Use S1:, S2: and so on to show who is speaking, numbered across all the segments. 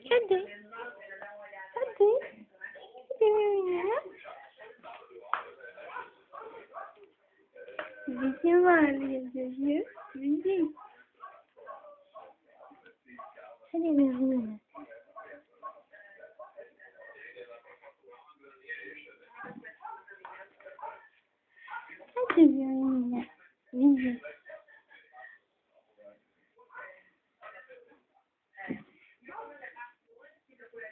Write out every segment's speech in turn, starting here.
S1: Cadê? Cadê? Cadê minha menina? Vizinha Maria, viu? Vizinha. Cadê minha menina? Cadê minha menina? Vizinha.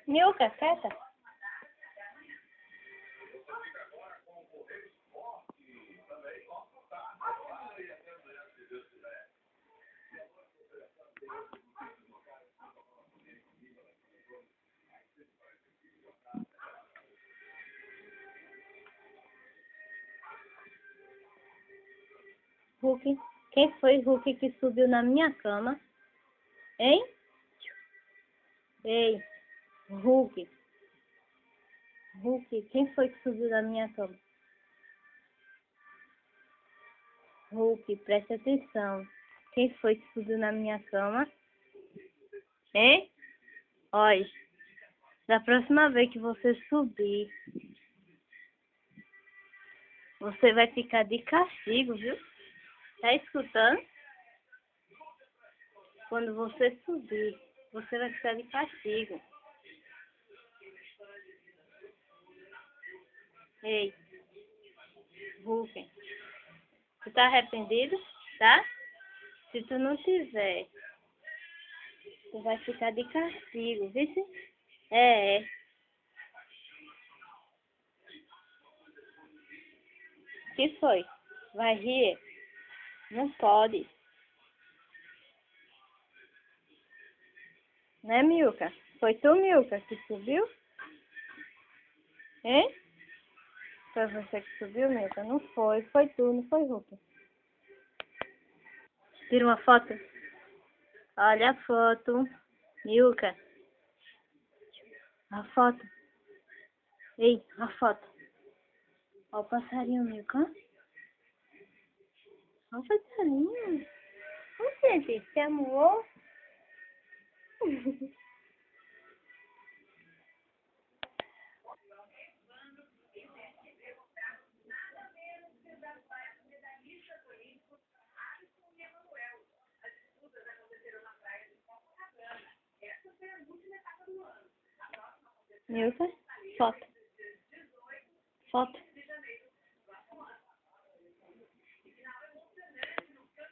S1: Milka, quieta. Hulk, quem foi Hulk que subiu na minha cama? Hein? Ei, Hulk. Hulk, quem foi que subiu na minha cama? Hulk, preste atenção. Quem foi que subiu na minha cama? Hein? Olha, da próxima vez que você subir, você vai ficar de castigo, viu? Tá escutando? Quando você subir, você vai ficar de castigo. Ei, Hulk, tu tá arrependido, tá? Se tu não tiver, tu vai ficar de castigo, viu? É. Que foi? Vai rir? Não pode. Né, Milka? Foi tu, Milka, que subiu? Hein? Foi você que subiu, Milka? Não foi. Foi tu, não foi, Hulk? Tira uma foto. Olha a foto. Milka. A foto. Ei, a foto. Olha o passarinho, Milka. Olha o passarinho. Ô, gente, você amou? Milka, foto. Foto.